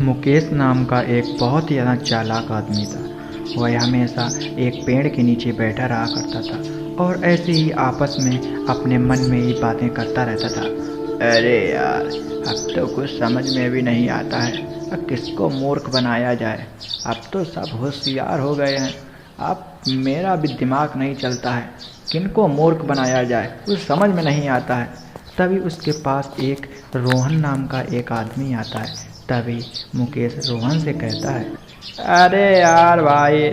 मुकेश नाम का एक बहुत ही ज़्यादा चालाक आदमी था। वह हमेशा एक पेड़ के नीचे बैठा रहा करता था और ऐसे ही आपस में अपने मन में ही बातें करता रहता था। अरे यार, अब तो कुछ समझ में भी नहीं आता है, अब किसको मूर्ख बनाया जाए। अब तो सब होशियार हो गए हैं, अब मेरा भी दिमाग नहीं चलता है, किनको मूर्ख बनाया जाए कुछ समझ में नहीं आता है। तभी उसके पास एक रोहन नाम का एक आदमी आता है। तभी मुकेश रोहन से कहता है, अरे यार भाई,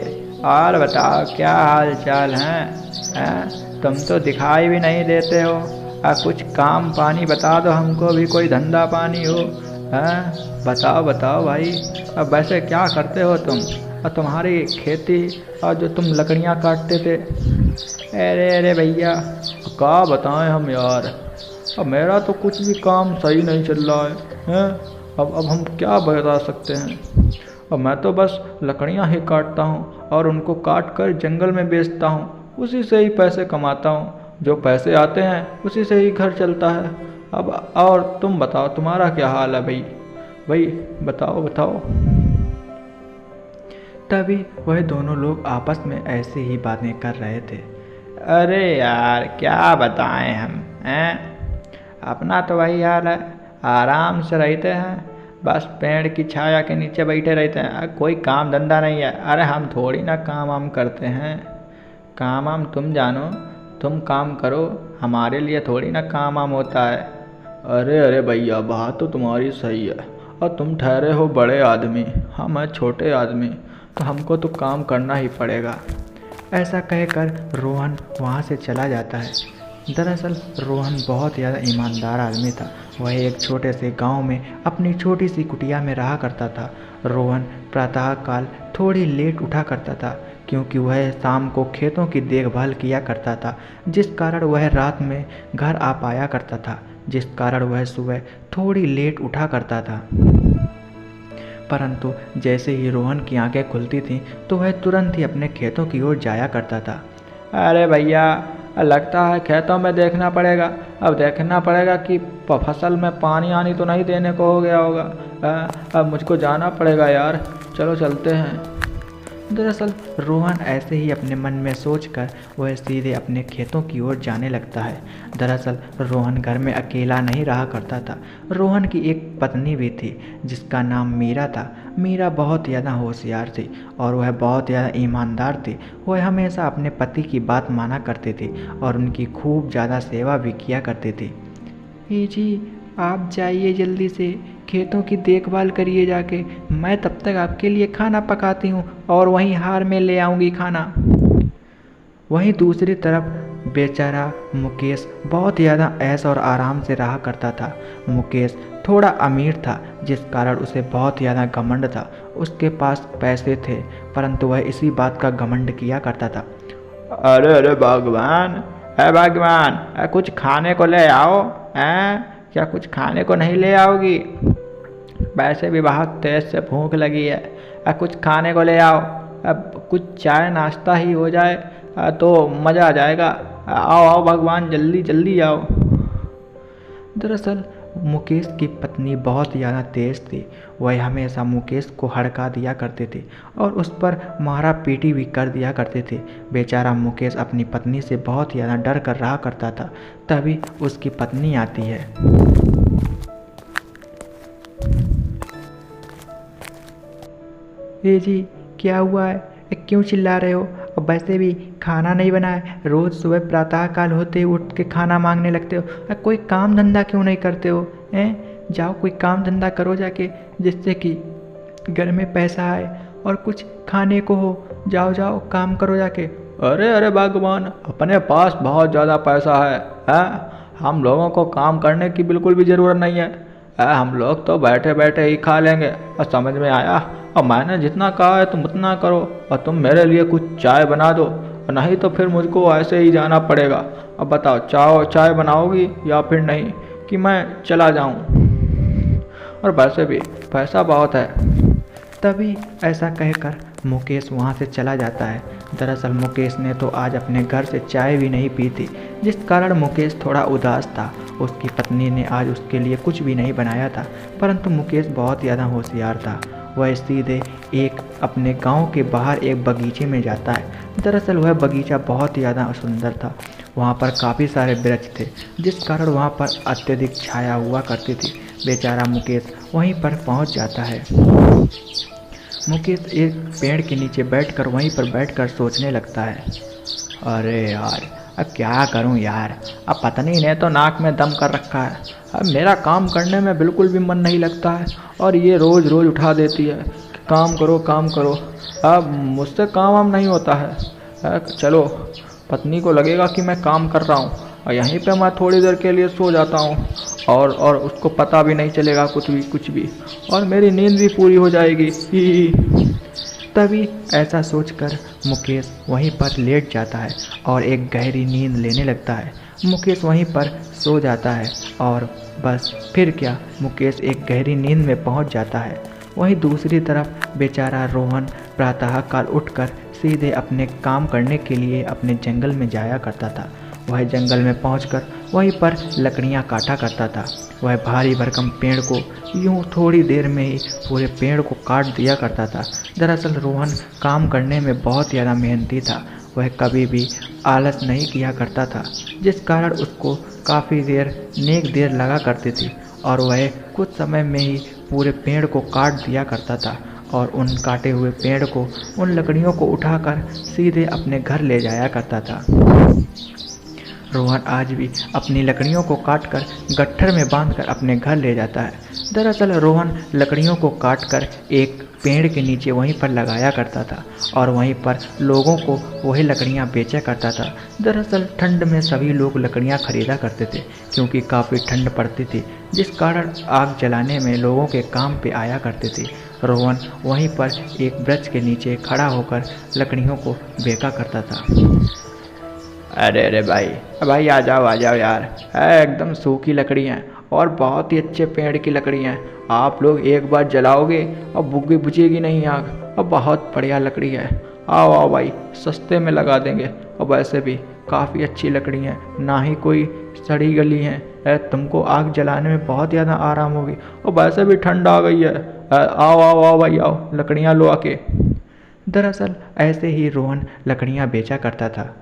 और बताओ क्या हाल चाल हैं? तुम तो दिखाई भी नहीं देते हो। कुछ काम पानी बता दो हमको भी, कोई धंधा पानी हो। बताओ बताओ भाई। अब वैसे क्या करते हो तुम, और तुम्हारी खेती और जो तुम लकड़ियाँ काटते थे? अरे अरे भैया, क्या बताएं हम यार, अब मेरा तो कुछ भी काम सही नहीं चल रहा है। अब हम क्या बता सकते हैं। अब मैं तो बस लकड़ियाँ ही काटता हूँ और उनको काट कर जंगल में बेचता हूँ, उसी से ही पैसे कमाता हूँ। जो पैसे आते हैं उसी से ही घर चलता है। अब और तुम बताओ, तुम्हारा क्या हाल है भाई? भाई बताओ बताओ। तभी वह दोनों लोग आपस में ऐसे ही बातें कर रहे थे। अरे यार क्या बताएं हम हैं, अपना तो वही हाल है, आराम से रहते हैं, बस पेड़ की छाया के नीचे बैठे रहते हैं, कोई काम धंधा नहीं है। अरे हम थोड़ी ना काम वाम करते हैं, काम वाम तुम जानो, तुम काम करो, हमारे लिए थोड़ी ना काम वाम होता है। अरे अरे भैया, बात तो तुम्हारी सही है, और तुम ठहरे हो बड़े आदमी, हम हैं छोटे आदमी, तो हमको तो काम करना ही पड़ेगा। ऐसा कहकर रोहन वहाँ से चला जाता है। दरअसल रोहन बहुत ज़्यादा ईमानदार आदमी था। वह एक छोटे से गांव में अपनी छोटी सी कुटिया में रहा करता था। रोहन प्रातःकाल थोड़ी लेट उठा करता था, क्योंकि वह शाम को खेतों की देखभाल किया करता था, जिस कारण वह रात में घर आ पाया करता था, जिस कारण वह सुबह थोड़ी लेट उठा करता था। परंतु जैसे ही रोहन की आंखें खुलती थीं तो वह तुरंत ही अपने खेतों की ओर जाया करता था। अरे भैया, लगता है खेतों में देखना पड़ेगा, अब देखना पड़ेगा कि फसल में पानी आनी तो नहीं देने को हो गया होगा। अब मुझको जाना पड़ेगा यार, चलो चलते हैं। दरअसल रोहन ऐसे ही अपने मन में सोचकर वह सीधे अपने खेतों की ओर जाने लगता है। दरअसल रोहन घर में अकेला नहीं रहा करता था। रोहन की एक पत्नी भी थी जिसका नाम मीरा था। मीरा बहुत ज़्यादा होशियार थी और वह बहुत ज़्यादा ईमानदार थी। वह हमेशा अपने पति की बात माना करती थी और उनकी खूब ज़्यादा सेवा भी किया करती थी। ए जी, आप जाइए जल्दी से, खेतों की देखभाल करिए जाके, मैं तब तक आपके लिए खाना पकाती हूँ और वहीं हार में ले आऊँगी खाना। वहीं दूसरी तरफ बेचारा मुकेश बहुत ज़्यादा ऐश और आराम से रहा करता था। मुकेश थोड़ा अमीर था, जिस कारण उसे बहुत ज़्यादा घमंड था। उसके पास पैसे थे, परंतु वह इसी बात का घमंड किया करता था। अरे अरे भगवान, है भगवान, कुछ खाने को ले आओ। क्या कुछ खाने को नहीं ले आओगी? वैसे भी बहुत तेज से भूख लगी है, कुछ खाने को ले आओ। अब कुछ चाय नाश्ता ही हो जाए तो मज़ा आ जाएगा। आओ आओ भगवान, जल्दी जल्दी आओ। दरअसल मुकेश की पत्नी बहुत ज़्यादा तेज़ थी। वह हमेशा मुकेश को हड़का दिया करती थी और उस पर मारा पीटी भी कर दिया करते थे। बेचारा मुकेश अपनी पत्नी से बहुत ज़्यादा डर कर रहा करता था। तभी उसकी पत्नी आती है। ए जी, क्या हुआ है? क्यों चिल्ला रहे हो? अब वैसे भी खाना नहीं बना है, रोज़ सुबह प्रातःकाल होते ही उठ के खाना मांगने लगते हो। कोई काम धंधा क्यों नहीं करते हो? जाओ कोई काम धंधा करो जाके, जिससे कि घर में पैसा आए और कुछ खाने को हो। जाओ जाओ काम करो जाके। अरे अरे भगवान, अपने पास बहुत ज़्यादा पैसा है, हम लोगों को काम करने की बिल्कुल भी ज़रूरत नहीं है। हम लोग तो बैठे बैठे ही खा लेंगे। और समझ में आया, और मैंने जितना कहा है तुम उतना करो, और तुम मेरे लिए कुछ चाय बना दो, नहीं तो फिर मुझको ऐसे ही जाना पड़ेगा। अब बताओ, चाय बनाओगी या फिर नहीं, कि मैं चला जाऊं? और वैसे भी पैसा बहुत है। तभी ऐसा कहकर मुकेश वहाँ से चला जाता है। दरअसल मुकेश ने तो आज अपने घर से चाय भी नहीं पी थी, जिस कारण मुकेश थोड़ा उदास था उसकी पत्नी ने आज उसके लिए कुछ भी नहीं बनाया था, परंतु मुकेश बहुत ज़्यादा होशियार था। वह सीधे एक अपने गांव के बाहर एक बगीचे में जाता है। दरअसल वह बगीचा बहुत ही ज़्यादा सुंदर था। वहाँ पर काफ़ी सारे वृक्ष थे, जिस कारण वहाँ पर अत्यधिक छाया हुआ करती थी। बेचारा मुकेश वहीं पर पहुँच जाता है। मुकेश एक पेड़ के नीचे बैठकर वहीं पर बैठकर सोचने लगता है, अरे यार अब क्या करूं यार, अब पत्नी ने तो नाक में दम कर रखा है। अब मेरा काम करने में बिल्कुल भी मन नहीं लगता है और ये रोज़ रोज़ उठा देती है कि काम करो काम करो। अब मुझसे काम वाम नहीं होता है। चलो पत्नी को लगेगा कि मैं काम कर रहा हूँ और यहीं पे मैं थोड़ी देर के लिए सो जाता हूँ और उसको पता भी नहीं चलेगा कुछ भी और मेरी नींद भी पूरी हो जाएगी। ही। तभी ऐसा सोचकर मुकेश वहीं पर लेट जाता है और एक गहरी नींद लेने लगता है। मुकेश वहीं पर सो जाता है और बस फिर क्या, मुकेश एक गहरी नींद में पहुंच जाता है। वहीं दूसरी तरफ बेचारा रोहन प्रातःकाल उठकर सीधे अपने काम करने के लिए अपने जंगल में जाया करता था। वह जंगल में पहुंचकर वहीं पर लकड़ियां काटा करता था। वह भारी भरकम पेड़ को यूं थोड़ी देर में ही पूरे पेड़ को काट दिया करता था। दरअसल रोहन काम करने में बहुत ज़्यादा मेहनती था। वह कभी भी आलस नहीं किया करता था, जिस कारण उसको काफ़ी देर लगा करती थी और वह कुछ समय में ही पूरे पेड़ को काट दिया करता था और उन काटे हुए पेड़ को, उन लकड़ियों को उठाकर सीधे अपने घर ले जाया करता था। रोहन आज भी अपनी लकड़ियों को काटकर गट्ठर में बांधकर अपने घर ले जाता है। दरअसल रोहन लकड़ियों को काटकर एक पेड़ के नीचे वहीं पर लगाया करता था और वहीं पर लोगों को वही लकड़ियां बेचा करता था। दरअसल ठंड में सभी लोग लकड़ियां खरीदा करते थे क्योंकि काफ़ी ठंड पड़ती थी, जिस कारण आग जलाने में लोगों के काम पे आया करते थे। रोहन वहीं पर एक वृक्ष के नीचे खड़ा होकर लकड़ियों को बेचा करता था। अरे भाई आ जाओ यार, एकदम सूखी लकड़ियाँ और बहुत ही अच्छे पेड़ की लकड़ियाँ हैं। आप लोग एक बार जलाओगे और बुझेगी नहीं आग, और बहुत बढ़िया लकड़ी है। आओ भाई, सस्ते में लगा देंगे और वैसे भी काफ़ी अच्छी लकड़ी है, ना ही कोई सड़ी गली है। तुमको आग जलाने में बहुत ज़्यादा आराम होगी और वैसे भी ठंड आ गई है। आओ भाई आओ, लकड़ियाँ लो आके। दरअसल ऐसे ही रोहन लकड़ियाँ बेचा करता था।